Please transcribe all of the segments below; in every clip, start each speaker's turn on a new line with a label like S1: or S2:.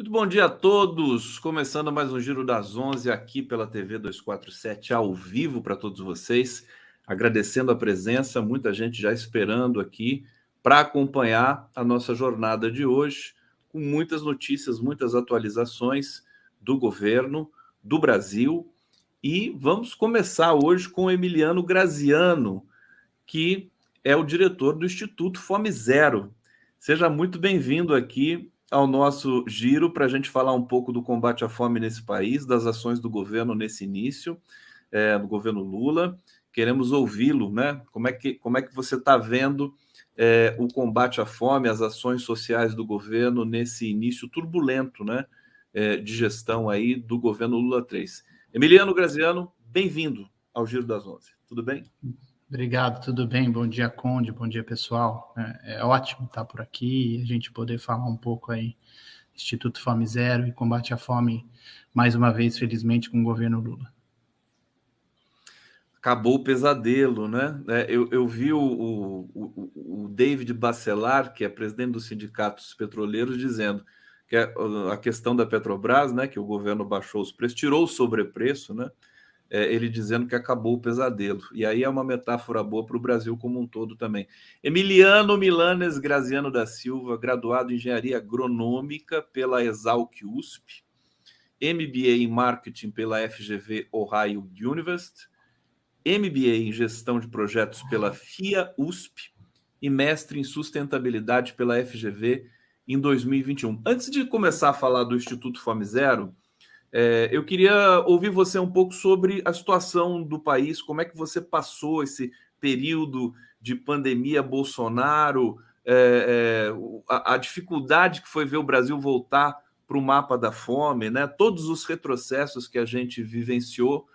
S1: Muito bom dia a todos, começando mais um Giro das 11 aqui pela TV 247, ao vivo para todos vocês, agradecendo a presença, muita gente já esperando aqui para acompanhar a nossa jornada de hoje, com muitas notícias, muitas atualizações do governo, do Brasil, e vamos começar hoje com o Emiliano Graziano, que é o diretor do Instituto Fome Zero. Seja muito bem-vindo aqui ao nosso giro para a gente falar um pouco do combate à fome nesse país, das ações do governo nesse início, do governo Lula. Queremos ouvi-lo, né? Como é que você está vendo o combate à fome, as ações sociais do governo nesse início turbulento, né? De gestão aí do governo Lula 3. Emiliano Graziano, bem-vindo ao Giro das 11. Tudo bem?
S2: Obrigado, tudo bem? Bom dia, Conde, bom dia, pessoal. É ótimo estar por aqui e a gente poder falar um pouco aí Instituto Fome Zero e combate à fome, mais uma vez, felizmente, com o governo Lula.
S1: Acabou o pesadelo, né? Eu vi o David Bacelar, que é presidente dos sindicatos petroleiros, dizendo que a questão da Petrobras, né, que o governo baixou os preços, tirou o sobrepreço, né? Ele dizendo que acabou o pesadelo. E aí é uma metáfora boa para o Brasil como um todo também. Emiliano Milanes Graziano da Silva, graduado em Engenharia Agronômica pela Exalc USP, MBA em Marketing pela FGV Ohio University, MBA em Gestão de Projetos pela FIA USP e mestre em Sustentabilidade pela FGV em 2021. Antes de começar a falar do Instituto Fome Zero, eu queria ouvir você um pouco sobre a situação do país, como é que você passou esse período de pandemia Bolsonaro, a dificuldade que foi ver o Brasil voltar para o mapa da fome, né? Todos os retrocessos que a gente vivenciou.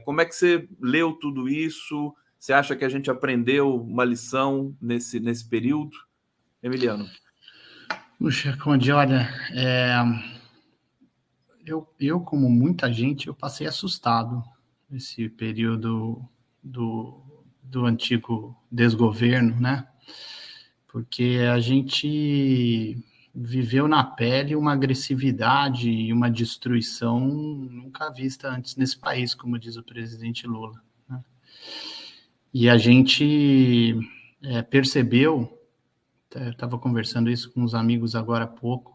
S1: Como é que você leu tudo isso? Você acha que a gente aprendeu uma lição nesse período? Emiliano.
S2: Puxa, Conde, olha, eu, como muita gente, eu passei assustado nesse período do antigo desgoverno, né? Porque a gente viveu na pele uma agressividade e uma destruição nunca vista antes nesse país, como diz o presidente Lula, né? E a gente percebeu, eu estava conversando isso com uns amigos agora há pouco,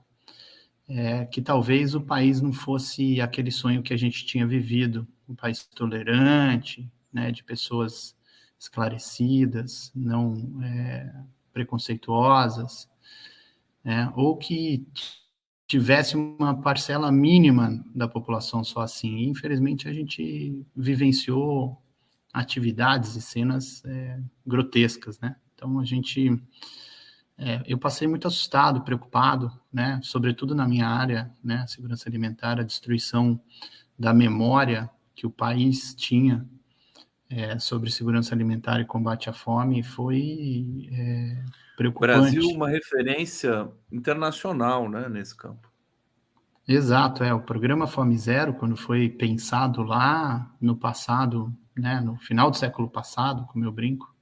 S2: que talvez o país não fosse aquele sonho que a gente tinha vivido, um país tolerante, né, de pessoas esclarecidas, não preconceituosas, né, ou que tivesse uma parcela mínima da população só assim. Infelizmente, a gente vivenciou atividades e cenas grotescas, né? Então, eu passei muito assustado, preocupado, né? Sobretudo na minha área, né? Segurança alimentar, a destruição da memória que o país tinha sobre segurança alimentar e combate à fome foi preocupante.
S1: Brasil, uma referência internacional, né, nesse campo.
S2: Exato, o programa Fome Zero, quando foi pensado lá no passado, né, no final do século passado, como eu brinco,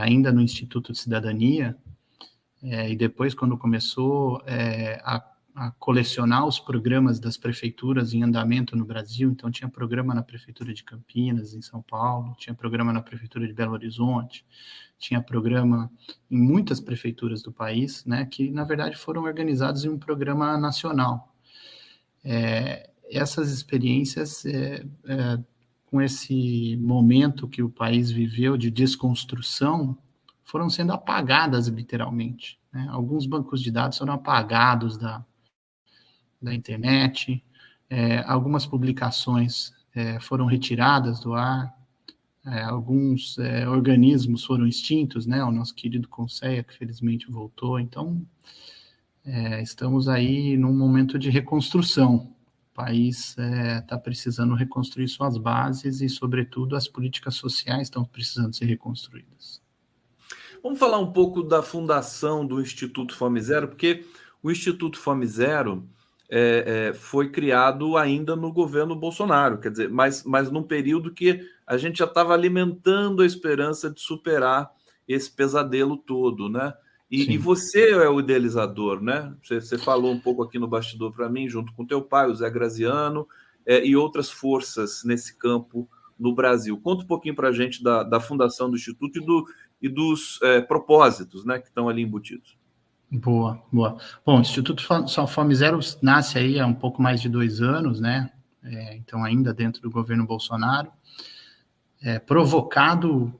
S2: ainda no Instituto de Cidadania, e depois quando começou a colecionar os programas das prefeituras em andamento no Brasil, então tinha programa na Prefeitura de Campinas, em São Paulo, tinha programa na Prefeitura de Belo Horizonte, tinha programa em muitas prefeituras do país, né, que na verdade foram organizados em um programa nacional. Essas experiências, com esse momento que o país viveu de desconstrução, foram sendo apagadas literalmente, né? Alguns bancos de dados foram apagados da internet, algumas publicações foram retiradas do ar, alguns organismos foram extintos, né? O nosso querido Conceia, que felizmente voltou. Então, estamos aí num momento de reconstrução. O país está precisando reconstruir suas bases e, sobretudo, as políticas sociais estão precisando ser reconstruídas.
S1: Vamos falar um pouco da fundação do Instituto Fome Zero, porque o Instituto Fome Zero foi criado ainda no governo Bolsonaro, quer dizer, mas num período que a gente já estava alimentando a esperança de superar esse pesadelo todo, né? E você é o idealizador, né? Você falou um pouco aqui no bastidor para mim, junto com teu pai, o Zé Graziano, e outras forças nesse campo no Brasil. Conta um pouquinho para a gente da fundação do Instituto e dos propósitos, né, que estão ali embutidos.
S2: Boa, boa. Bom, o Instituto Fome Zero nasce aí há um pouco mais de 2 anos, né? Então, ainda dentro do governo Bolsonaro, provocado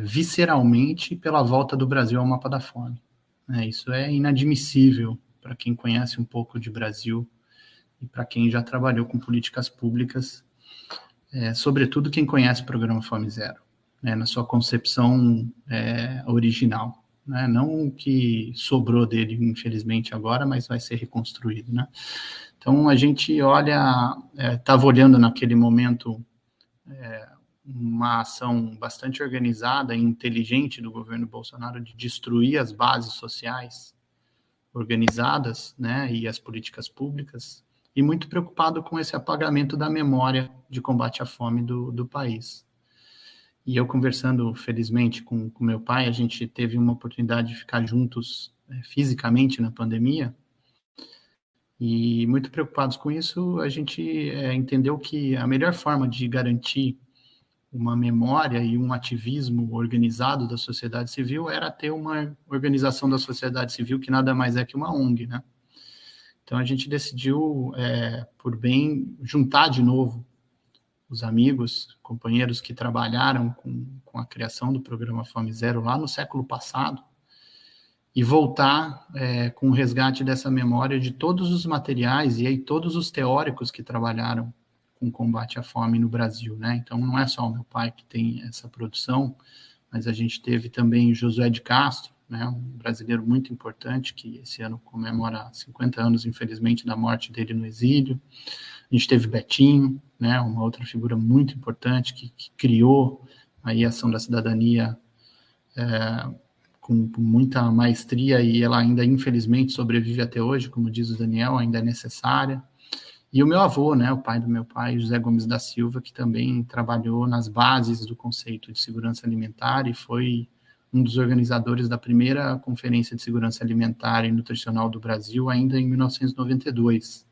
S2: visceralmente pela volta do Brasil ao mapa da fome. Isso é inadmissível para quem conhece um pouco de Brasil e para quem já trabalhou com políticas públicas, sobretudo quem conhece o programa Fome Zero, na sua concepção original. Não o que sobrou dele, infelizmente, agora, mas vai ser reconstruído. Então, a gente estava olhando naquele momento uma ação bastante organizada e inteligente do governo Bolsonaro de destruir as bases sociais organizadas, e as políticas públicas, e muito preocupado com esse apagamento da memória de combate à fome do país. E eu conversando, felizmente, com meu pai, a gente teve uma oportunidade de ficar juntos fisicamente na pandemia, e muito preocupados com isso, a gente entendeu que a melhor forma de garantir uma memória e um ativismo organizado da sociedade civil era ter uma organização da sociedade civil que nada mais é que uma ONG, Então a gente decidiu, por bem, juntar de novo os amigos, companheiros que trabalharam com a criação do programa Fome Zero lá no século passado e voltar com o resgate dessa memória de todos os materiais e aí todos os teóricos que trabalharam com combate à fome no Brasil, Então, não é só o meu pai que tem essa produção, mas a gente teve também Josué de Castro, um brasileiro muito importante, que esse ano comemora 50 anos, infelizmente, da morte dele no exílio. A gente teve Betinho, uma outra figura muito importante que criou aí a Ação da Cidadania com muita maestria, e ela ainda, infelizmente, sobrevive até hoje, como diz o Daniel, ainda é necessária. E o meu avô, o pai do meu pai, José Gomes da Silva, que também trabalhou nas bases do conceito de segurança alimentar e foi um dos organizadores da primeira Conferência de Segurança Alimentar e Nutricional do Brasil, ainda em 1992.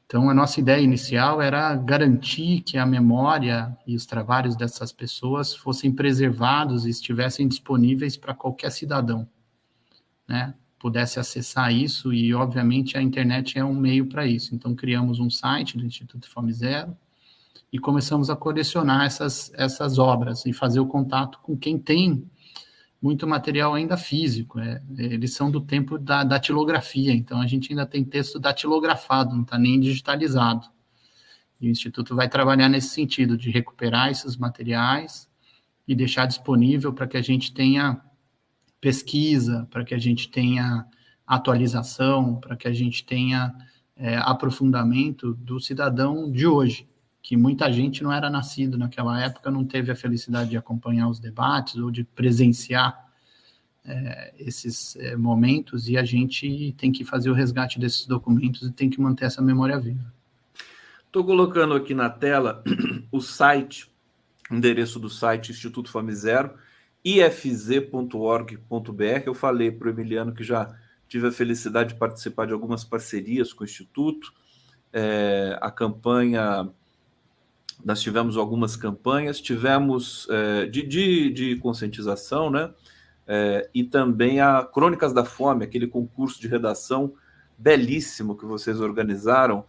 S2: Então, a nossa ideia inicial era garantir que a memória e os trabalhos dessas pessoas fossem preservados e estivessem disponíveis para qualquer cidadão, pudesse acessar isso, e, obviamente, a internet é um meio para isso. Então, criamos um site do Instituto Fome Zero e começamos a colecionar essas obras e fazer o contato com quem tem muito material ainda físico. Eles são do tempo da datilografia, então a gente ainda tem texto datilografado, não está nem digitalizado. E o Instituto vai trabalhar nesse sentido, de recuperar esses materiais e deixar disponível para que a gente tenha pesquisa, para que a gente tenha atualização, para que a gente tenha aprofundamento do cidadão de hoje, que muita gente não era nascido naquela época, não teve a felicidade de acompanhar os debates ou de presenciar esses momentos, e a gente tem que fazer o resgate desses documentos e tem que manter essa memória viva.
S1: Estou colocando aqui na tela o site, o endereço do site Instituto Fome Zero, ifz.org.br. Eu falei para o Emiliano que já tive a felicidade de participar de algumas parcerias com o Instituto. A campanha, nós tivemos algumas campanhas, tivemos de conscientização, e também a Crônicas da Fome, aquele concurso de redação belíssimo que vocês organizaram,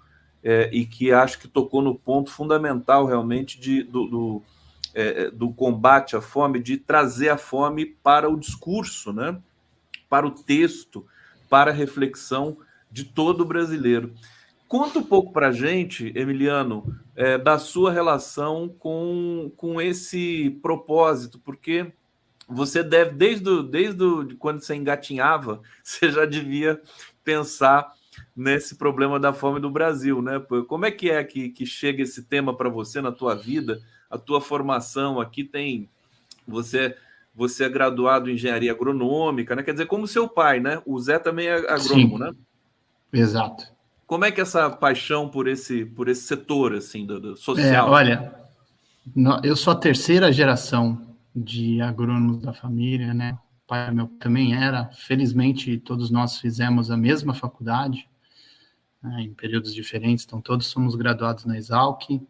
S1: e que acho que tocou no ponto fundamental realmente do combate à fome, de trazer a fome para o discurso, para o texto, para a reflexão de todo brasileiro. Conta um pouco para a gente, Emiliano, da sua relação com esse propósito, porque você deve, desde quando você engatinhava, você já devia pensar nesse problema da fome do Brasil, Como é que chega esse tema para você na tua vida? A tua formação aqui você é graduado em engenharia agronômica, Quer dizer, como seu pai, O Zé também é agrônomo,
S2: Sim, exato.
S1: Como é que é essa paixão por esse setor, assim, do social?
S2: Eu sou a terceira geração de agrônomos da família, pai meu também era. Felizmente, todos nós fizemos a mesma faculdade, né, em períodos diferentes, então todos somos graduados na Exalc,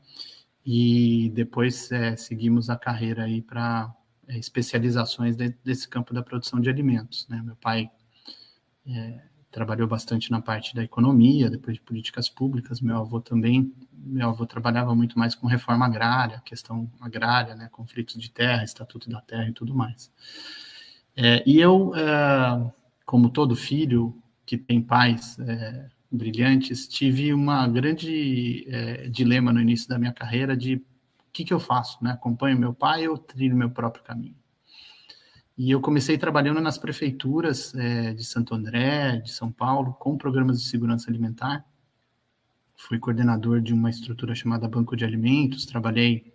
S2: e depois seguimos a carreira aí para especializações desse campo da produção de alimentos, né? Meu pai trabalhou bastante na parte da economia, depois de políticas públicas. Meu avô também. Meu avô trabalhava muito mais com reforma agrária, questão agrária, né, conflitos de terra, estatuto da terra e tudo mais. E eu, como todo filho que tem pais brilhantes, tive uma grande dilema no início da minha carreira de o que eu faço, né? Acompanho meu pai ou trilho meu próprio caminho? E eu comecei trabalhando nas prefeituras de Santo André, de São Paulo, com programas de segurança alimentar. Fui coordenador de uma estrutura chamada Banco de Alimentos, trabalhei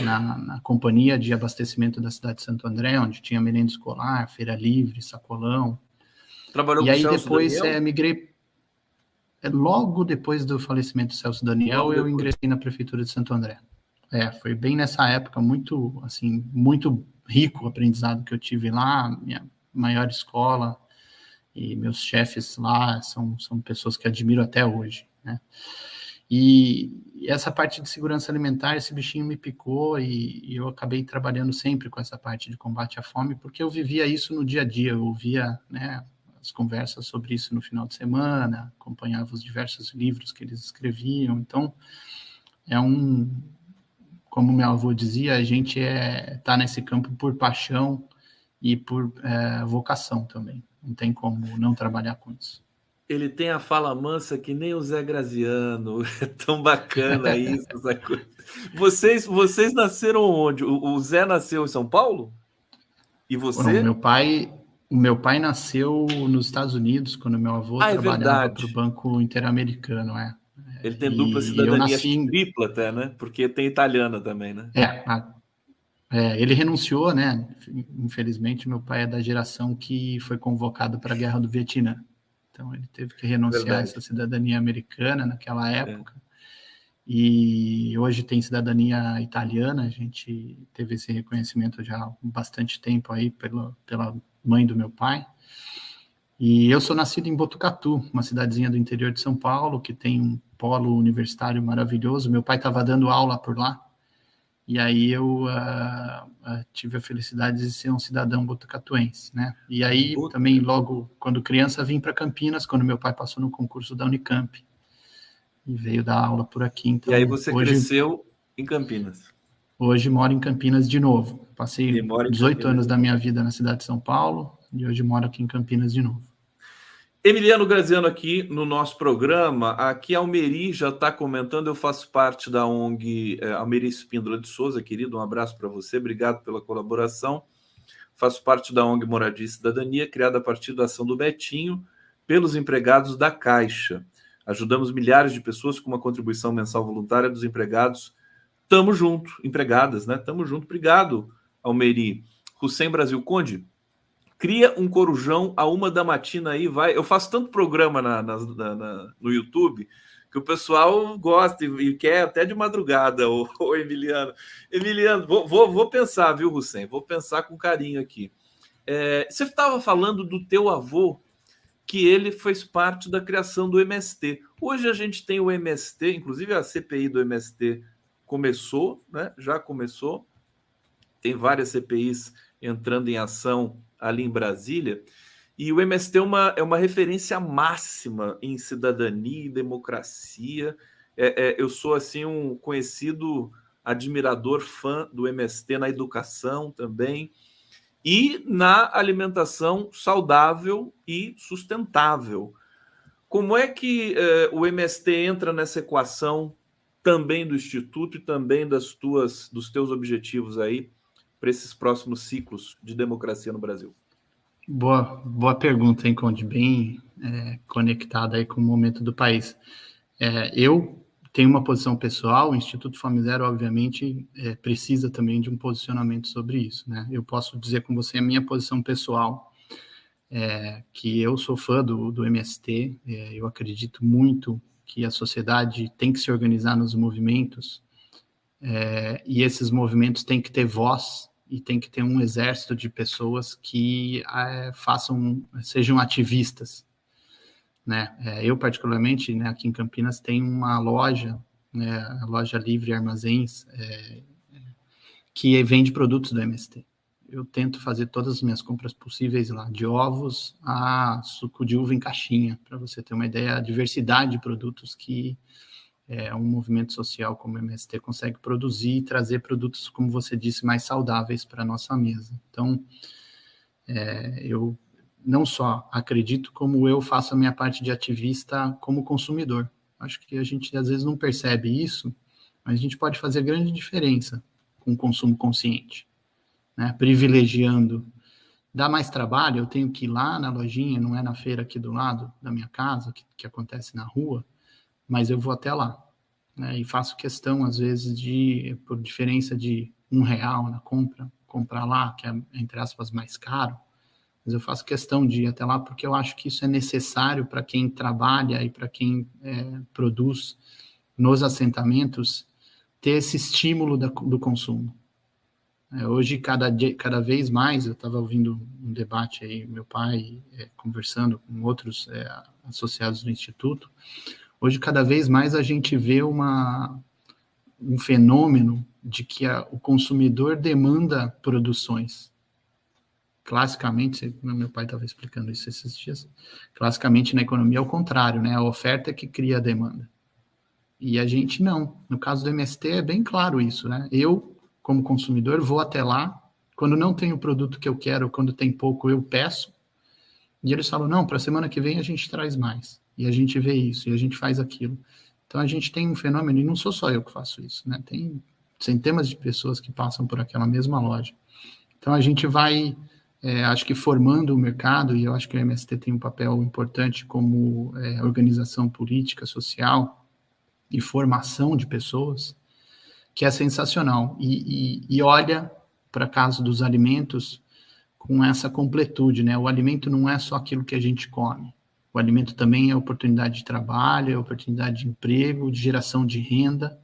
S2: na companhia de abastecimento da cidade de Santo André, onde tinha merenda escolar, feira livre, sacolão.
S1: Trabalhou
S2: e
S1: com
S2: aí
S1: o Celso
S2: depois
S1: Daniel?
S2: Migrei. Logo depois do falecimento do Celso Daniel, eu ingressei na prefeitura de Santo André. Foi bem nessa época, muito rico o aprendizado que eu tive lá, minha maior escola, e meus chefes lá são pessoas que admiro até hoje, né? E essa parte de segurança alimentar, esse bichinho me picou, e eu acabei trabalhando sempre com essa parte de combate à fome, porque eu vivia isso no dia a dia, eu ouvia, né, as conversas sobre isso no final de semana, acompanhava os diversos livros que eles escreviam. Então, como meu avô dizia, a gente tá nesse campo por paixão e por vocação também. Não tem como não trabalhar com isso.
S1: Ele tem a fala mansa que nem o Zé Graziano. É tão bacana isso, essa coisa. Vocês nasceram onde? O Zé nasceu em São Paulo? E você?
S2: O meu pai nasceu nos Estados Unidos, quando meu avô trabalhava para o Banco Interamericano.
S1: Ele tem dupla cidadania, tripla até, né? Porque tem italiana também, né?
S2: Ele renunciou, né? Infelizmente, meu pai é da geração que foi convocado para a Guerra do Vietnã. Então, ele teve que renunciar a essa cidadania americana naquela época. E hoje tem cidadania italiana. A gente teve esse reconhecimento já há bastante tempo aí pela mãe do meu pai. E eu sou nascido em Botucatu, uma cidadezinha do interior de São Paulo, que tem um polo universitário maravilhoso. Meu pai estava dando aula por lá. E aí eu tive a felicidade de ser um cidadão botucatuense, né? E aí também, logo quando criança, vim para Campinas, quando meu pai passou no concurso da Unicamp. E veio dar aula por aqui. Então,
S1: e aí você cresceu em Campinas?
S2: Hoje moro em Campinas de novo. Passei 18 anos da minha vida na cidade de São Paulo e hoje moro aqui em Campinas de novo.
S1: Emiliano Graziano aqui no nosso programa. Aqui a Almeri já está comentando, eu faço parte da ONG Almeri Espíndola de Souza, querido, um abraço para você, obrigado pela colaboração. Faço parte da ONG Moradia e Cidadania, criada a partir da ação do Betinho, pelos empregados da Caixa. Ajudamos milhares de pessoas com uma contribuição mensal voluntária dos empregados. Tamo junto, empregadas, né? Tamo junto, obrigado, Almeri. Hussein Brasil Conde, cria um corujão a 1 da matina aí, vai. Eu faço tanto programa no YouTube que o pessoal gosta e quer até de madrugada, ô Emiliano. Emiliano, vou pensar, viu, Hussein? Vou pensar com carinho aqui. Você estava falando do teu avô, que ele fez parte da criação do MST. Hoje a gente tem o MST, inclusive a CPI do MST começou, né? Já começou. Tem várias CPIs entrando em ação ali em Brasília, e o MST é uma referência máxima em cidadania e democracia. Eu sou assim um conhecido admirador, fã do MST na educação também, e na alimentação saudável e sustentável. Como é que o MST entra nessa equação também do Instituto e também dos teus objetivos aí para esses próximos ciclos de democracia no Brasil?
S2: Boa pergunta, hein, Conde? Bem conectada aí com o momento do país. Eu tenho uma posição pessoal, o Instituto Fome Zero, obviamente, precisa também de um posicionamento sobre isso, né? Eu posso dizer com você a minha posição pessoal, que eu sou fã do MST, eu acredito muito que a sociedade tem que se organizar nos movimentos, e esses movimentos têm que ter voz e tem que ter um exército de pessoas que sejam ativistas, né? Eu, particularmente, né, aqui em Campinas, tenho uma loja, né, a Loja Livre Armazéns, que vende produtos do MST. Eu tento fazer todas as minhas compras possíveis lá, de ovos a suco de uva em caixinha, para você ter uma ideia, a diversidade de produtos que um movimento social como o MST consegue produzir e trazer produtos, como você disse, mais saudáveis para a nossa mesa. Então, eu não só acredito, como eu faço a minha parte de ativista como consumidor. Acho que a gente, às vezes, não percebe isso, mas a gente pode fazer grande diferença com o consumo consciente, né? Privilegiando. Dá mais trabalho, eu tenho que ir lá na lojinha, não é na feira aqui do lado da minha casa, que acontece na rua, mas eu vou até lá, né? E faço questão, às vezes, por diferença de R$ 1 na comprar lá, que é, entre aspas, mais caro, mas eu faço questão de ir até lá porque eu acho que isso é necessário para quem trabalha e para quem produz nos assentamentos, ter esse estímulo do consumo. Hoje, cada vez mais, eu estava ouvindo um debate aí, meu pai conversando com outros associados do Instituto, hoje, cada vez mais, a gente vê um fenômeno de que o consumidor demanda produções. Classicamente, meu pai estava explicando isso esses dias, classicamente na economia é o contrário, né? A oferta é que cria a demanda. E a gente não. No caso do MST é bem claro isso, né? Eu, como consumidor, vou até lá, quando não tem o produto que eu quero, quando tem pouco, eu peço, e eles falam, não, para a semana que vem a gente traz mais. E a gente vê isso, e a gente faz aquilo. Então a gente tem um fenômeno, e não sou só eu que faço isso, né? Tem centenas de pessoas que passam por aquela mesma loja. Então a gente vai, acho que formando o mercado, e eu acho que o MST tem um papel importante como organização política, social e formação de pessoas, que é sensacional. E olha para caso dos alimentos com essa completude, né? O alimento não é só aquilo que a gente come. O alimento também é oportunidade de trabalho, é oportunidade de emprego, de geração de renda,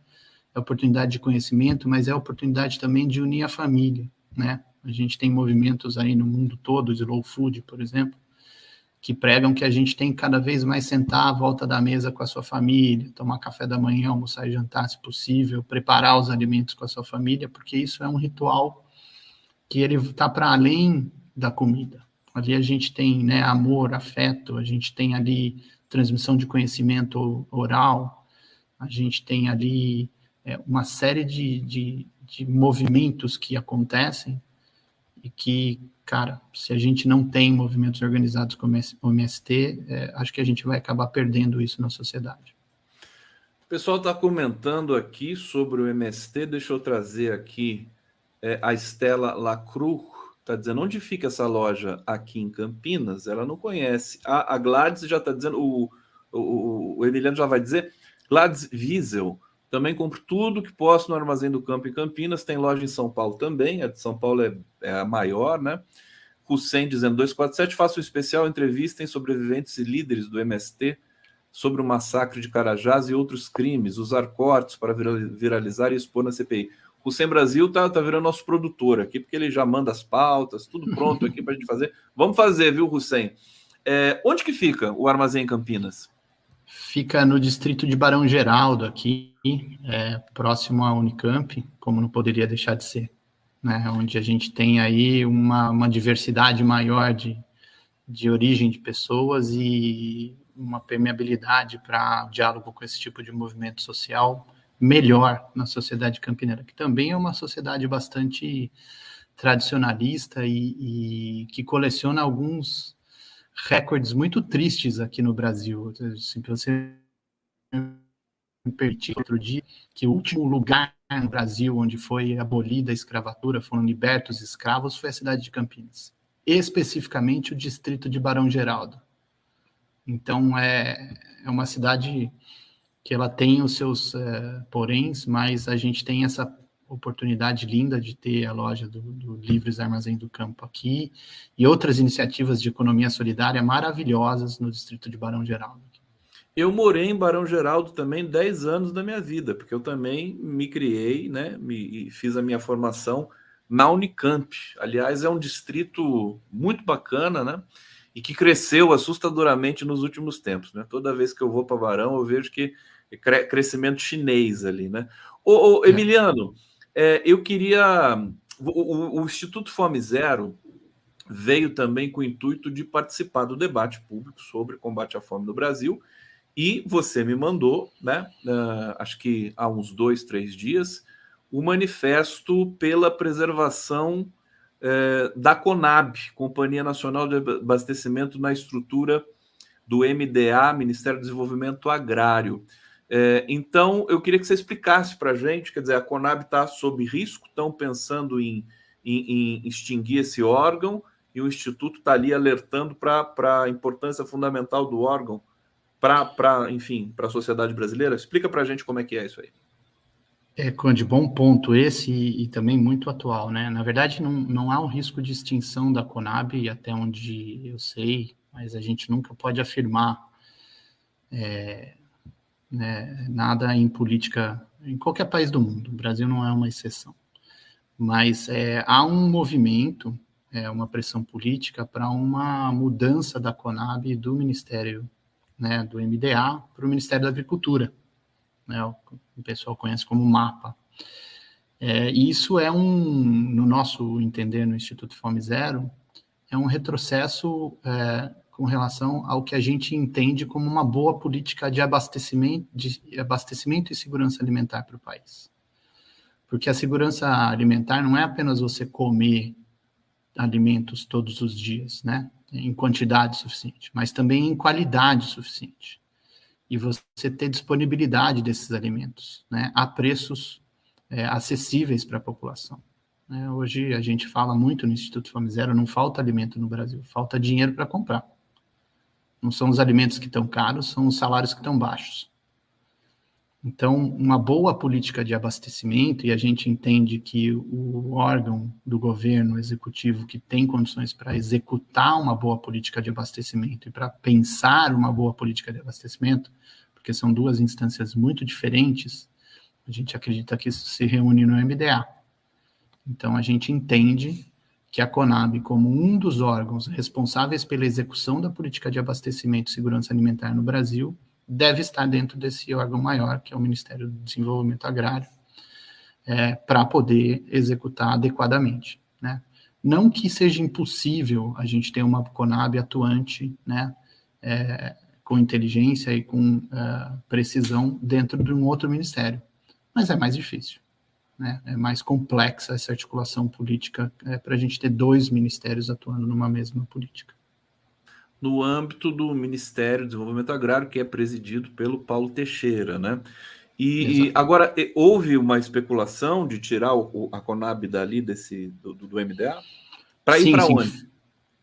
S2: é oportunidade de conhecimento, mas é oportunidade também de unir a família, né? A gente tem movimentos aí no mundo todo, Slow Food, por exemplo, que pregam que a gente tem que cada vez mais sentar à volta da mesa com a sua família, tomar café da manhã, almoçar e jantar, se possível, preparar os alimentos com a sua família, porque isso é um ritual que ele está para além da comida. Ali a gente tem, né, amor, afeto, a gente tem ali transmissão de conhecimento oral, a gente tem ali uma série de movimentos que acontecem e que, cara, se a gente não tem movimentos organizados como o MST, acho que a gente vai acabar perdendo isso na sociedade.
S1: O pessoal está comentando aqui sobre o MST, deixa eu trazer aqui a Estela Lacru, está dizendo, onde fica essa loja aqui em Campinas? Ela não conhece. A Gladys já está dizendo, o Emiliano já vai dizer, Gladys Wiesel, também compro tudo que posso no Armazém do Campo em Campinas, tem loja em São Paulo também, a de São Paulo é a maior, né? Hussein dizendo, 247, faço um especial entrevista em sobreviventes e líderes do MST sobre o massacre de Carajás e outros crimes, usar cortes para viralizar e expor na CPI. O Sem Brasil tá virando nosso produtor aqui, porque ele já manda as pautas, tudo pronto aqui para a gente fazer. Vamos fazer, viu, Hussein? Onde que fica o Armazém em Campinas?
S2: Fica no distrito de Barão Geraldo, aqui, próximo à Unicamp, como não poderia deixar de ser, né? Onde a gente tem aí uma diversidade maior de origem de pessoas e uma permeabilidade para diálogo com esse tipo de movimento social melhor na sociedade campineira, que também é uma sociedade bastante tradicionalista e que coleciona alguns recordes muito tristes aqui no Brasil. Se você me permitir, outro dia, que o último lugar no Brasil onde foi abolida a escravatura, foram libertos escravos, foi a cidade de Campinas, especificamente o distrito de Barão Geraldo. Então, é uma cidade que ela tem os seus poréns, mas a gente tem essa oportunidade linda de ter a loja do Livres Armazém do Campo aqui e outras iniciativas de economia solidária maravilhosas no distrito de Barão Geraldo.
S1: Eu morei em Barão Geraldo também 10 anos da minha vida, porque eu também me criei, né, e fiz a minha formação na Unicamp. Aliás, é um distrito muito bacana, né? E que cresceu assustadoramente nos últimos tempos, né? Toda vez que eu vou para Barão, eu vejo que é crescimento chinês ali, né? Ô Emiliano, eu queria... O Instituto Fome Zero veio também com o intuito de participar do debate público sobre combate à fome no Brasil, e você me mandou, né, acho que há uns 2, 3 dias, o manifesto pela preservação da CONAB, Companhia Nacional de Abastecimento, na estrutura do MDA, Ministério do Desenvolvimento Agrário. Então, eu queria que você explicasse para a gente, quer dizer, a CONAB está sob risco, estão pensando em extinguir esse órgão, e o Instituto está ali alertando para a importância fundamental do órgão enfim, para a sociedade brasileira. Explica para a gente como é que é isso aí.
S2: Conde, bom ponto esse e também muito atual, né? Na verdade, não há um risco de extinção da CONAB, até onde eu sei, mas a gente nunca pode afirmar né, nada em política em qualquer país do mundo. O Brasil não é uma exceção. Mas há um movimento, uma pressão política para uma mudança da CONAB do Ministério, né, do MDA para o Ministério da Agricultura, né, o pessoal conhece como MAPA. E isso no nosso entender no Instituto Fome Zero, é um retrocesso com relação ao que a gente entende como uma boa política de abastecimento e segurança alimentar para o país. Porque a segurança alimentar não é apenas você comer alimentos todos os dias, né, em quantidade suficiente, mas também em qualidade suficiente. E você ter disponibilidade desses alimentos, né, a preços acessíveis para a população. Hoje a gente fala muito no Instituto Fome Zero, não falta alimento no Brasil, falta dinheiro para comprar. Não são os alimentos que estão caros, são os salários que estão baixos. Então, uma boa política de abastecimento, e a gente entende que o órgão do governo executivo que tem condições para executar uma boa política de abastecimento e para pensar uma boa política de abastecimento, porque são duas instâncias muito diferentes, a gente acredita que isso se reúne no MDA. Então, a gente entende que a CONAB, como um dos órgãos responsáveis pela execução da política de abastecimento e segurança alimentar no Brasil, deve estar dentro desse órgão maior, que é o Ministério do Desenvolvimento Agrário, para poder executar adequadamente, né? Não que seja impossível a gente ter uma CONAB atuante, né, com inteligência e com precisão dentro de um outro ministério, mas é mais difícil, né? É mais complexa essa articulação política para a gente ter dois ministérios atuando numa mesma política.
S1: No âmbito do Ministério do Desenvolvimento Agrário, que é presidido pelo Paulo Teixeira, né? E agora, houve uma especulação de tirar a CONAB dali do MDA? Para ir para onde?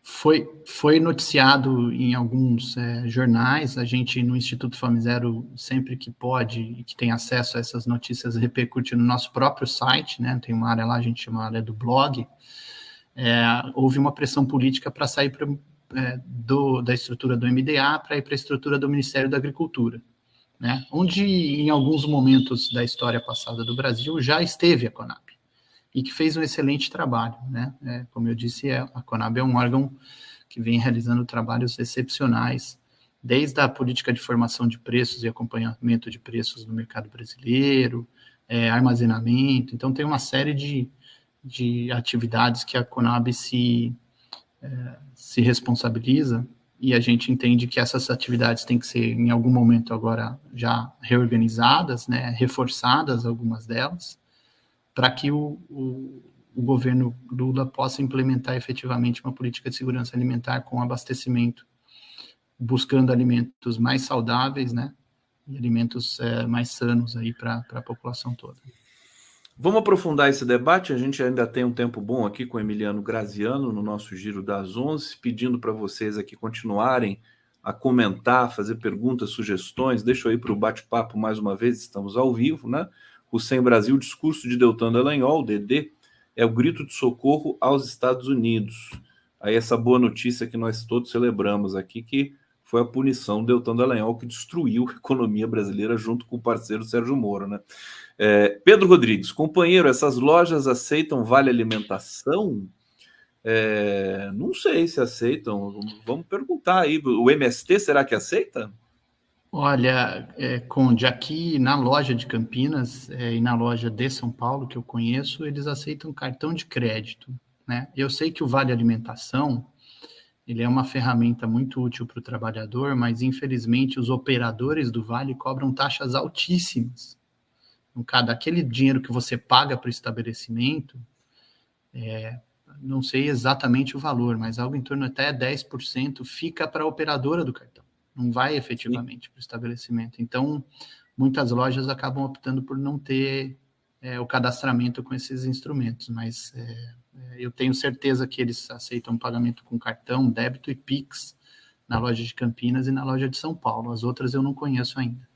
S2: Foi noticiado em alguns jornais. A gente, no Instituto Fome Zero, sempre que pode e que tem acesso a essas notícias, repercute no nosso próprio site, né? Tem uma área lá, a gente chama a área do blog. Houve uma pressão política para sair da estrutura do MDA para ir para a estrutura do Ministério da Agricultura, né? Onde, em alguns momentos da história passada do Brasil, já esteve a CONAB, e que fez um excelente trabalho, né? Como eu disse, a CONAB é um órgão que vem realizando trabalhos excepcionais, desde a política de formação de preços e acompanhamento de preços no mercado brasileiro, armazenamento. Então, tem uma série de atividades que a CONAB se responsabiliza, e a gente entende que essas atividades têm que ser, em algum momento agora, já reorganizadas, né, reforçadas, algumas delas, para que o governo Lula possa implementar efetivamente uma política de segurança alimentar com abastecimento, buscando alimentos mais saudáveis, né, e alimentos mais sanos aí para a população toda.
S1: Vamos aprofundar esse debate. A gente ainda tem um tempo bom aqui com o Emiliano Graziano no nosso Giro das 11, pedindo para vocês aqui continuarem a comentar, fazer perguntas, sugestões. Deixa eu ir para o bate-papo mais uma vez, estamos ao vivo, né? O Sem Brasil, discurso de Deltan Dallagnol, DD, é o grito de socorro aos Estados Unidos. Aí essa boa notícia que nós todos celebramos aqui, que foi a punição do Deltan Dallagnol, que destruiu a economia brasileira junto com o parceiro Sérgio Moro, né? Pedro Rodrigues, companheiro, essas lojas aceitam vale alimentação? Não sei se aceitam, vamos perguntar aí. O MST, será que aceita?
S2: Olha, Conde, aqui na loja de Campinas e na loja de São Paulo, que eu conheço, eles aceitam cartão de crédito, né? Eu sei que o Vale Alimentação, ele é uma ferramenta muito útil para o trabalhador, mas infelizmente os operadores do Vale cobram taxas altíssimas. Aquele dinheiro que você paga para o estabelecimento, não sei exatamente o valor, mas algo em torno até 10% fica para a operadora do cartão, não vai efetivamente para o estabelecimento. Então, muitas lojas acabam optando por não ter o cadastramento com esses instrumentos, mas eu tenho certeza que eles aceitam pagamento com cartão, débito e Pix na loja de Campinas e na loja de São Paulo. As outras eu não conheço ainda.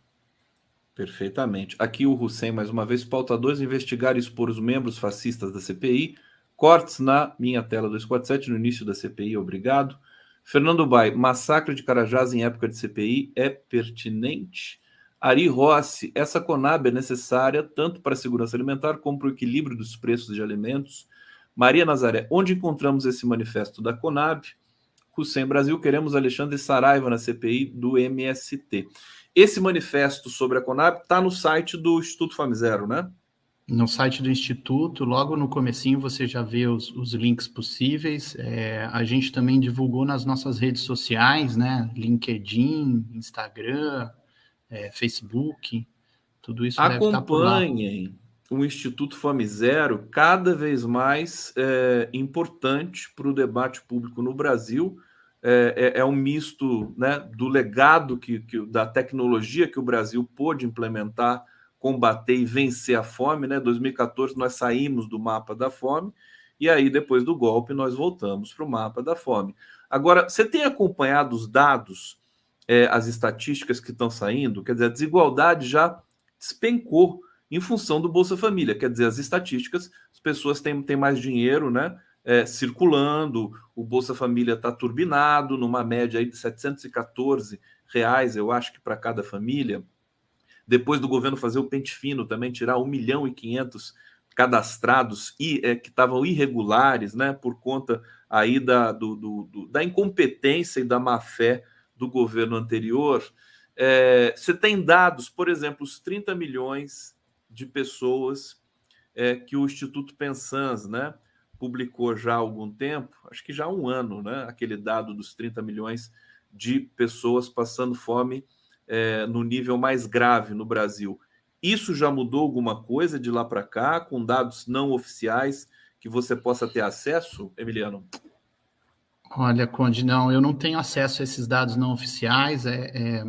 S1: Perfeitamente. Aqui o Hussein, mais uma vez, pauta 2, investigar e expor os membros fascistas da CPI. Cortes na minha tela 247, no início da CPI, obrigado. Fernando Bai, massacre de Carajás em época de CPI é pertinente? Ari Rossi, essa Conab é necessária tanto para a segurança alimentar como para o equilíbrio dos preços de alimentos. Maria Nazaré, onde encontramos esse manifesto da Conab? Hussein Brasil, queremos Alexandre Saraiva na CPI do MST. Esse manifesto sobre a Conab está no site do Instituto Fame-Zero, né?
S2: No site do Instituto, logo no comecinho você já vê os links possíveis. A gente também divulgou nas nossas redes sociais, né? LinkedIn, Instagram, Facebook, tudo isso deve estar por lá.
S1: Acompanhem o Instituto Fame-Zero, cada vez mais importante para o debate público no Brasil. É um misto, né, do legado da tecnologia que o Brasil pôde implementar, combater e vencer a fome, né? 2014 nós saímos do mapa da fome e aí depois do golpe nós voltamos para o mapa da fome. Agora, você tem acompanhado os dados, as estatísticas que estão saindo? Quer dizer, a desigualdade já despencou em função do Bolsa Família. Quer dizer, as estatísticas, as pessoas têm mais dinheiro, né? Circulando, o Bolsa Família está turbinado, numa média aí de R$ 714, eu acho que para cada família. Depois do governo fazer o pente fino também, tirar 1.500.000 cadastrados que estavam irregulares, né, por conta aí da incompetência e da má-fé do governo anterior. Você tem dados, por exemplo, os 30 milhões de pessoas que o Instituto Pensans, né, publicou já há algum tempo, acho que já há um ano, né, aquele dado dos 30 milhões de pessoas passando fome no nível mais grave no Brasil. Isso já mudou alguma coisa de lá para cá, com dados não oficiais que você possa ter acesso, Emiliano?
S2: Olha, Conde, não, eu não tenho acesso a esses dados não oficiais.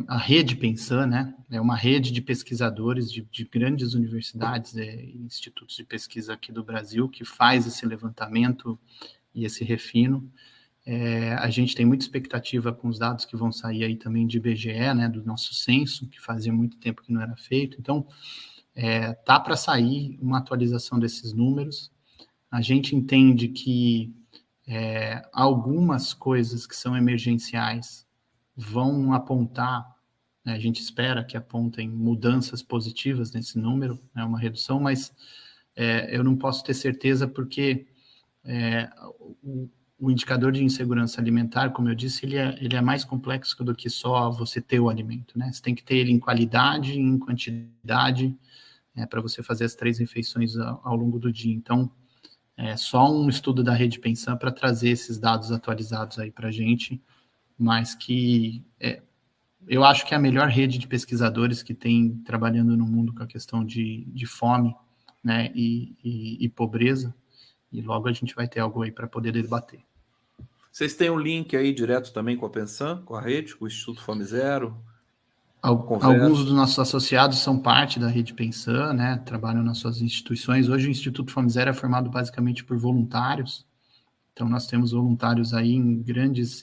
S2: A rede Pensan, né? É uma rede de pesquisadores de grandes universidades e institutos de pesquisa aqui do Brasil que faz esse levantamento e esse refino. A gente tem muita expectativa com os dados que vão sair aí também de IBGE, né? Do nosso censo, que fazia muito tempo que não era feito. Então, tá para sair uma atualização desses números. A gente entende que algumas coisas que são emergenciais vão apontar, né, a gente espera que apontem mudanças positivas nesse número, né, uma redução, mas eu não posso ter certeza porque o indicador de insegurança alimentar, como eu disse, ele é mais complexo do que só você ter o alimento, né? Você tem que ter ele em qualidade, em quantidade, para você fazer as 3 refeições ao longo do dia. Então, só um estudo da Rede Pensan para trazer esses dados atualizados aí para a gente, mas que eu acho que é a melhor rede de pesquisadores que tem trabalhando no mundo com a questão de fome, né, e pobreza, e logo a gente vai ter algo aí para poder debater.
S1: Vocês têm um link aí direto também com a Pensan, com a rede, com o Instituto Fame-Zero?
S2: Alguns dos nossos associados são parte da Rede Pensan, né? Trabalham nas suas instituições. Hoje o Instituto Fame-Zero é formado basicamente por voluntários. Então nós temos voluntários aí em grandes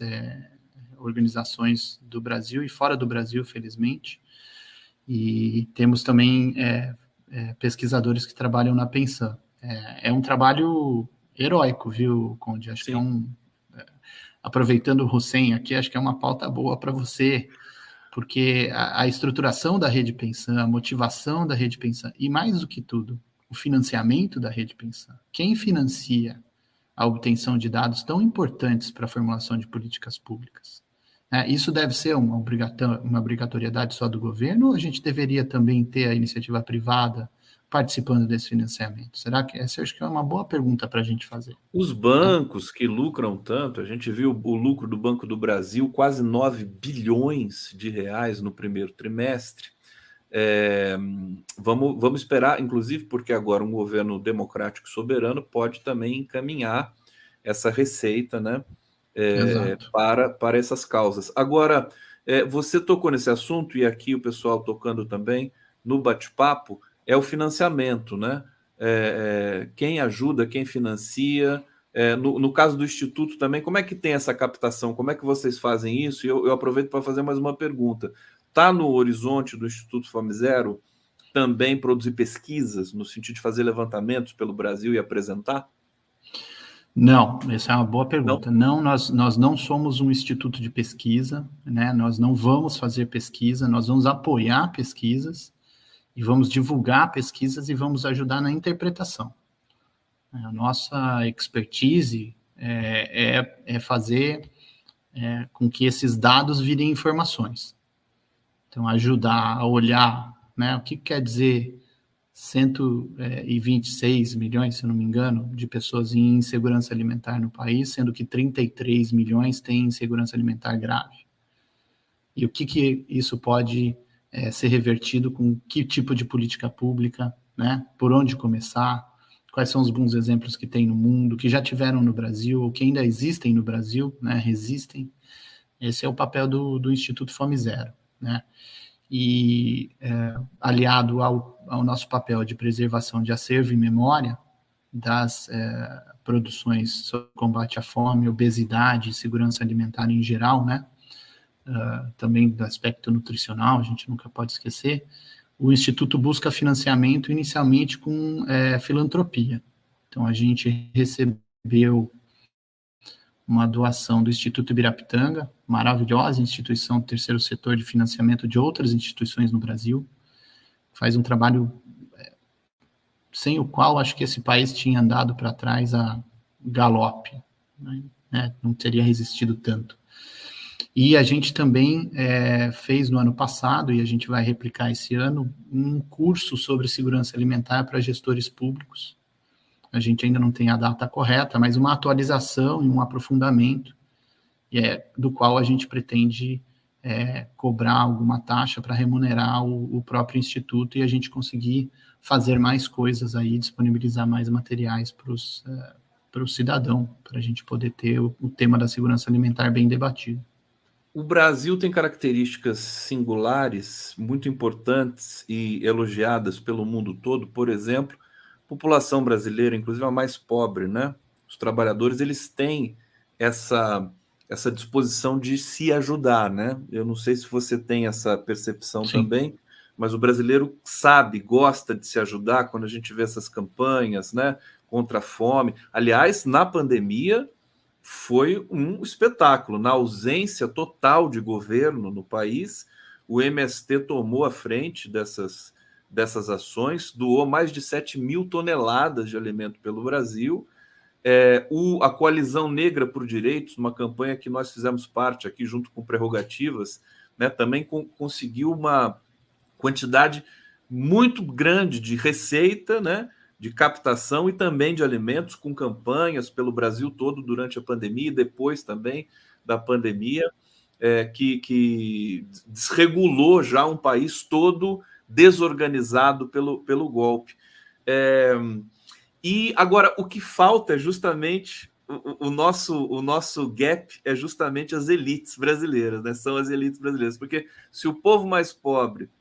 S2: organizações do Brasil e fora do Brasil, felizmente. E temos também pesquisadores que trabalham na Pensan. É um trabalho heróico, viu, Conde? Acho Sim. Que aproveitando o Hussein aqui, acho que é uma pauta boa para você, porque a estruturação da rede Pensan, a motivação da rede Pensan, e mais do que tudo, o financiamento da rede Pensan, quem financia a obtenção de dados tão importantes para a formulação de políticas públicas? Isso deve ser uma obrigatoriedade só do governo, ou a gente deveria também ter a iniciativa privada participando desse financiamento? Será que essa acho que é uma boa pergunta para a gente fazer?
S1: Os bancos que lucram tanto, a gente viu o lucro do Banco do Brasil, quase 9 bilhões de reais no primeiro trimestre. Vamos esperar, inclusive, porque agora um governo democrático soberano pode também encaminhar essa receita, né, para essas causas. Agora, você tocou nesse assunto, e aqui o pessoal tocando também no bate-papo, é o financiamento, né? Quem ajuda, quem financia. No caso do Instituto também, como é que tem essa captação? Como é que vocês fazem isso? E eu aproveito para fazer mais uma pergunta. Está no horizonte do Instituto Fome Zero também produzir pesquisas, no sentido de fazer levantamentos pelo Brasil e apresentar?
S2: Não, essa é uma boa pergunta. Não, nós não somos um instituto de pesquisa, né? Nós não vamos fazer pesquisa, nós vamos apoiar pesquisas e vamos divulgar pesquisas e vamos ajudar na interpretação. A nossa expertise é fazer com que esses dados virem informações. Então, ajudar a olhar, né, o que quer dizer 126 milhões, se não me engano, de pessoas em insegurança alimentar no país, sendo que 33 milhões têm insegurança alimentar grave. E o que isso pode ser revertido com que tipo de política pública, né? Por onde começar, quais são os bons exemplos que tem no mundo, que já tiveram no Brasil, ou que ainda existem no Brasil, né? Resistem. Esse é o papel do Instituto Fome Zero, né? E aliado ao nosso papel de preservação de acervo e memória das produções sobre combate à fome, obesidade e segurança alimentar em geral, né? Também do aspecto nutricional, a gente nunca pode esquecer, o Instituto busca financiamento inicialmente com filantropia. Então, a gente recebeu uma doação do Instituto Ibirapitanga, maravilhosa instituição do terceiro setor de financiamento de outras instituições no Brasil, faz um trabalho sem o qual acho que esse país tinha andado para trás a galope, né? Não teria resistido tanto. E a gente também fez no ano passado, e a gente vai replicar esse ano, um curso sobre segurança alimentar para gestores públicos. A gente ainda não tem a data correta, mas uma atualização e um aprofundamento, do qual a gente pretende cobrar alguma taxa para remunerar o próprio Instituto e a gente conseguir fazer mais coisas aí, disponibilizar mais materiais para o cidadão, para a gente poder ter o tema da segurança alimentar bem debatido.
S1: O Brasil tem características singulares, muito importantes e elogiadas pelo mundo todo. Por exemplo, a população brasileira, inclusive a mais pobre, né? Os trabalhadores, eles têm essa disposição de se ajudar, né? Eu não sei se você tem essa percepção Sim. também, mas o brasileiro sabe, gosta de se ajudar quando a gente vê essas campanhas, né? Contra a fome. Aliás, na pandemia, foi um espetáculo. Na ausência total de governo no país, o MST tomou a frente dessas ações, doou mais de 7 mil toneladas de alimento pelo Brasil. A Coalizão Negra por Direitos, uma campanha que nós fizemos parte aqui junto com Prerrogativas, né, também conseguiu uma quantidade muito grande de receita, né, de captação e também de alimentos, com campanhas pelo Brasil todo durante a pandemia e depois também da pandemia, que desregulou já um país todo desorganizado pelo golpe. E agora o que falta é justamente o nosso gap, é justamente as elites brasileiras, né? São as elites brasileiras, porque se o povo mais pobre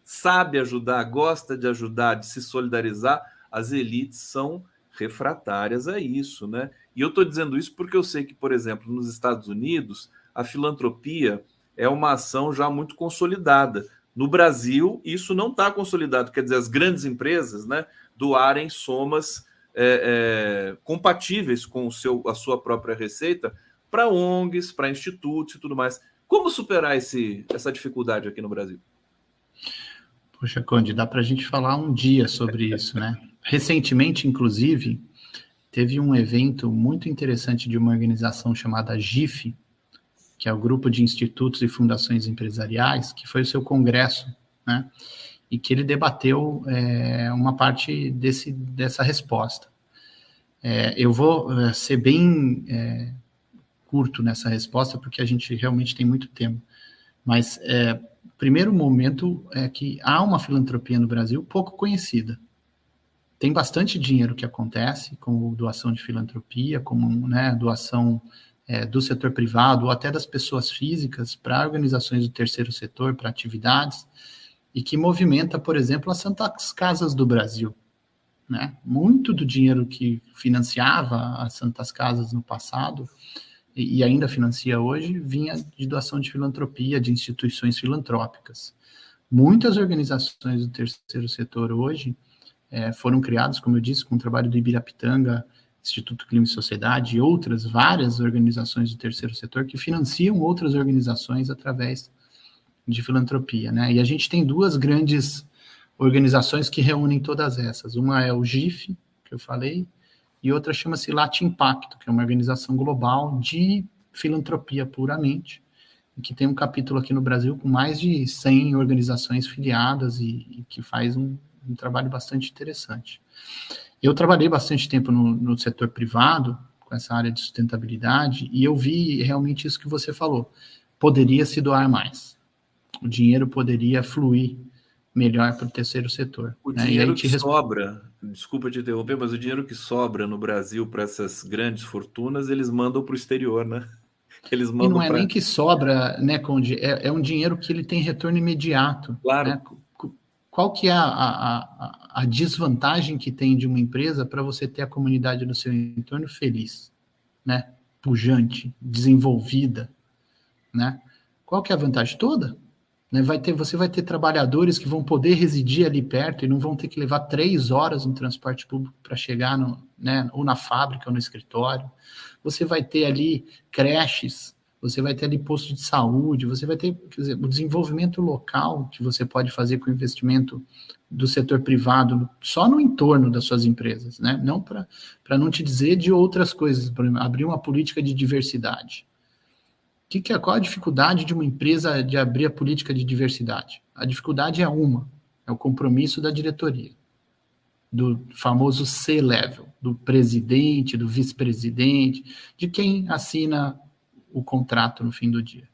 S1: sabe ajudar, gosta de ajudar, de se solidarizar, as elites são refratárias a isso, né? E eu estou dizendo isso porque eu sei que, por exemplo, nos Estados Unidos, a filantropia é uma ação já muito consolidada. No Brasil, isso não está consolidado, quer dizer, as grandes empresas, né, doarem somas compatíveis com a sua própria receita para ONGs, para institutos e tudo mais. Como superar essa dificuldade aqui no Brasil?
S2: Poxa, Conde, dá para a gente falar um dia sobre isso, né? Recentemente, inclusive, teve um evento muito interessante de uma organização chamada GIF, que é o Grupo de Institutos e Fundações Empresariais, que foi o seu congresso, né? E que ele debateu uma parte dessa resposta. Eu vou ser bem curto nessa resposta, porque a gente realmente tem muito tempo. Mas o primeiro momento é que há uma filantropia no Brasil pouco conhecida. Tem bastante dinheiro que acontece, como doação de filantropia, como doação do setor privado ou até das pessoas físicas para organizações do terceiro setor, para atividades, e que movimenta, por exemplo, as Santas Casas do Brasil. Né? Muito do dinheiro que financiava as Santas Casas no passado, e ainda financia hoje, vinha de doação de filantropia, de instituições filantrópicas. Muitas organizações do terceiro setor hoje foram criadas, como eu disse, com o trabalho do Ibirapitanga, Instituto Clima e Sociedade e outras, várias organizações do terceiro setor que financiam outras organizações através de filantropia, né? E a gente tem duas grandes organizações que reúnem todas essas. Uma é o GIF, que eu falei, e outra chama-se Lati Impacto, que é uma organização global de filantropia puramente, e que tem um capítulo aqui no Brasil com mais de 100 organizações filiadas e que faz um trabalho bastante interessante. Eu trabalhei bastante tempo no setor privado, com essa área de sustentabilidade, e eu vi realmente isso que você falou. Poderia se doar mais. O dinheiro poderia fluir melhor para o terceiro setor.
S1: O dinheiro que sobra, desculpa te interromper, mas o dinheiro que sobra no Brasil para essas grandes fortunas, eles mandam para o exterior, né? Eles mandam
S2: e não é nem que sobra, né, Conde? É um dinheiro que ele tem retorno imediato.
S1: Claro.
S2: Né? Qual que é a desvantagem que tem de uma empresa para você ter a comunidade no seu entorno feliz, né? Pujante, desenvolvida, né? Qual que é a vantagem toda? Né? Você vai ter trabalhadores que vão poder residir ali perto e não vão ter que levar 3 horas no transporte público para chegar ou na fábrica ou no escritório. Você vai ter ali creches, você vai ter ali posto de saúde, você vai ter, quer dizer, o desenvolvimento local que você pode fazer com o investimento do setor privado só no entorno das suas empresas, né? Não para não te dizer de outras coisas, por exemplo, abrir uma política de diversidade. Qual a dificuldade de uma empresa de abrir a política de diversidade? A dificuldade é o compromisso da diretoria, do famoso C-level, do presidente, do vice-presidente, de quem assina o contrato no fim do dia.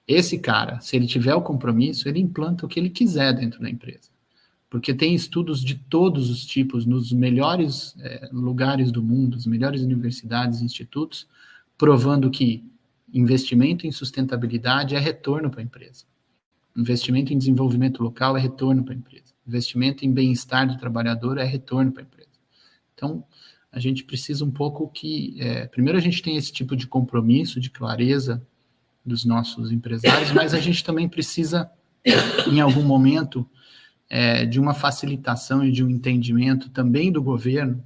S2: Esse cara, se ele tiver o compromisso, ele implanta o que ele quiser dentro da empresa. Porque tem estudos de todos os tipos, nos melhores lugares do mundo, as melhores universidades e institutos, provando que investimento em sustentabilidade é retorno para a empresa. Investimento em desenvolvimento local é retorno para a empresa. Investimento em bem-estar do trabalhador é retorno para a empresa. Então, a gente precisa um pouco que... primeiro, a gente tem esse tipo de compromisso, de clareza dos nossos empresários, mas a gente também precisa, em algum momento, de uma facilitação e de um entendimento também do governo,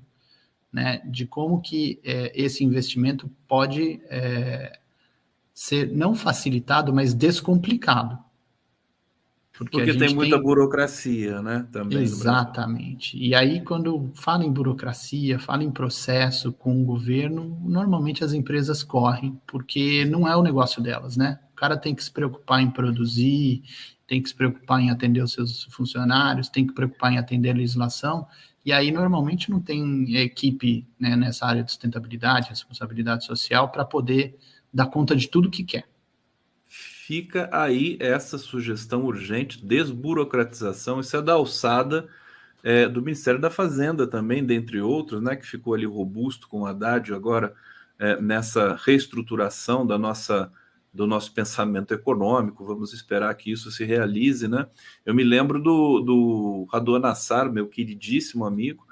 S2: né, de como que esse investimento pode ser não facilitado, mas descomplicado.
S1: Porque tem muita burocracia, né? Também.
S2: Exatamente. E aí, quando fala em burocracia, fala em processo com o governo, normalmente as empresas correm, porque não é o negócio delas, né? O cara tem que se preocupar em produzir, tem que se preocupar em atender os seus funcionários, tem que se preocupar em atender a legislação, e aí normalmente não tem equipe, né, nessa área de sustentabilidade, responsabilidade social, para poder dar conta de tudo que quer.
S1: Fica aí essa sugestão urgente, desburocratização, isso é da alçada do Ministério da Fazenda também, dentre outros, né, que ficou ali robusto com o Haddad agora nessa reestruturação do nosso pensamento econômico. Vamos esperar que isso se realize, né? Eu me lembro do Raduan Nassar, meu queridíssimo amigo,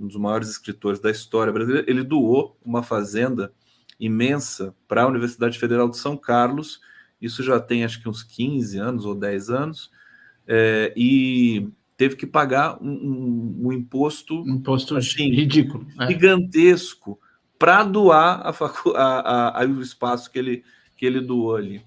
S1: um dos maiores escritores da história brasileira. Ele doou uma fazenda imensa para a Universidade Federal de São Carlos. Isso já tem acho que uns 15 anos ou 10 anos, e teve que pagar um imposto
S2: assim, ridículo,
S1: gigantesco para doar o espaço que ele doou ali.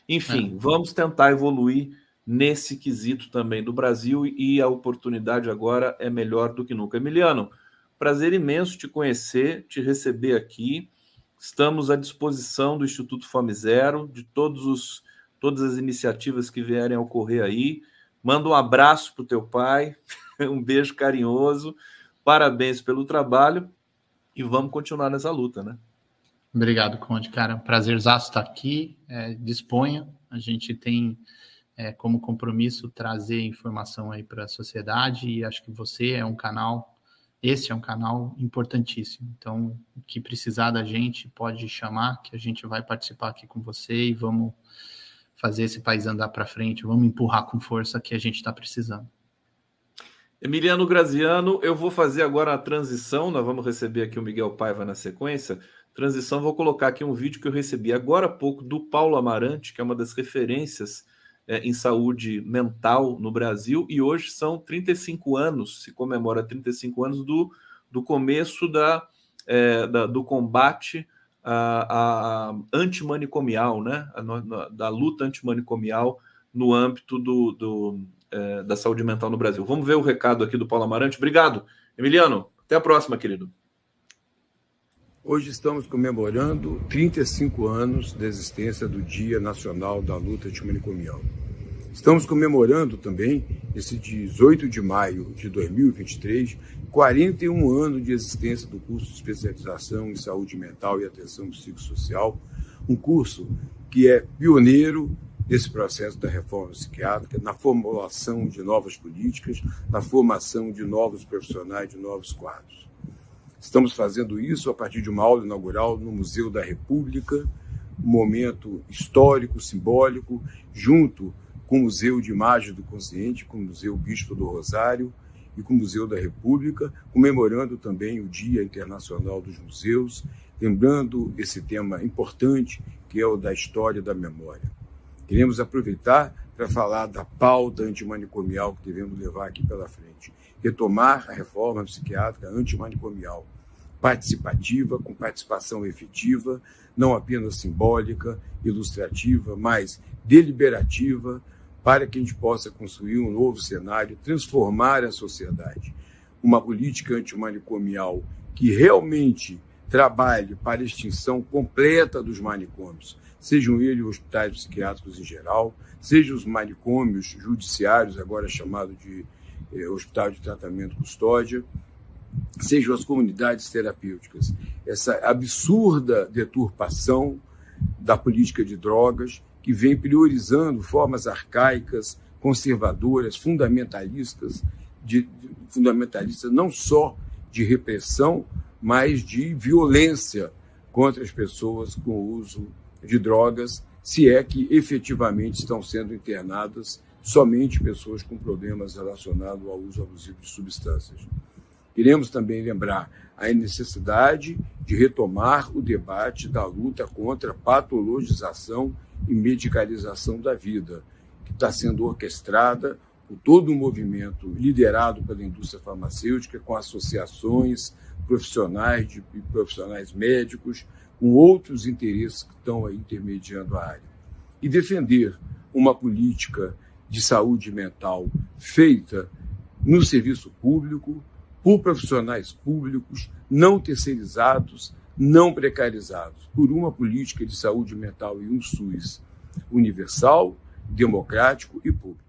S1: Enfim, vamos tentar evoluir nesse quesito também do Brasil, e a oportunidade agora é melhor do que nunca. Emiliano, prazer imenso te conhecer, te receber aqui. Estamos à disposição do Instituto Fome Zero, de todas as iniciativas que vierem a ocorrer aí. Manda um abraço para o teu pai, um beijo carinhoso, parabéns pelo trabalho e vamos continuar nessa luta, né?
S2: Obrigado, Conde, cara. Prazerzaço estar aqui, disponha. A gente tem como compromisso trazer informação aí para a sociedade, e acho que esse é um canal importantíssimo. Então, o que precisar da gente, pode chamar, que a gente vai participar aqui com você e vamos fazer esse país andar para frente, vamos empurrar com força que a gente está precisando.
S1: Emiliano Graziano, eu vou fazer agora a transição, nós vamos receber aqui o Miguel Paiva na sequência. Transição, vou colocar aqui um vídeo que eu recebi agora há pouco do Paulo Amarante, que é uma das referências em saúde mental no Brasil, e hoje são 35 anos, se comemora 35 anos do começo do combate a antimanicomial, né? Da luta antimanicomial no âmbito da saúde mental no Brasil. Vamos ver o recado aqui do Paulo Amarante. Obrigado, Emiliano. Até a próxima, querido.
S3: Hoje estamos comemorando 35 anos da existência do Dia Nacional da Luta Antimanicomial. Estamos comemorando também, esse 18 de maio de 2023, 41 anos de existência do curso de especialização em saúde mental e atenção psicossocial, um curso que é pioneiro desse processo da reforma psiquiátrica, na formulação de novas políticas, na formação de novos profissionais, de novos quadros. Estamos fazendo isso a partir de uma aula inaugural no Museu da República, um momento histórico, simbólico, junto com o Museu de Imagem do Consciente, com o Museu Bispo do Rosário e com o Museu da República, comemorando também o Dia Internacional dos Museus, lembrando esse tema importante que é o da história da memória. Queremos aproveitar para falar da pauta antimanicomial que devemos levar aqui pela frente. Retomar a reforma psiquiátrica antimanicomial, participativa, com participação efetiva, não apenas simbólica, ilustrativa, mas deliberativa, para que a gente possa construir um novo cenário, transformar a sociedade. Uma política antimanicomial que realmente trabalhe para a extinção completa dos manicômios, sejam eles hospitais psiquiátricos em geral, sejam os manicômios judiciários, agora chamado de Hospital de Tratamento Custódia, sejam as comunidades terapêuticas. Essa absurda deturpação da política de drogas, que vem priorizando formas arcaicas, conservadoras, fundamentalistas não só de repressão, mas de violência contra as pessoas com o uso de drogas, se é que efetivamente estão sendo internadas somente pessoas com problemas relacionados ao uso abusivo de substâncias. Queremos também lembrar a necessidade de retomar o debate da luta contra a patologização e medicalização da vida, que está sendo orquestrada por todo um movimento liderado pela indústria farmacêutica, com associações profissionais e profissionais médicos, com outros interesses que estão aí intermediando a área. E defender uma política de saúde mental feita no serviço público, por profissionais públicos, não terceirizados, não precarizados, por uma política de saúde mental e um SUS universal, democrático e público.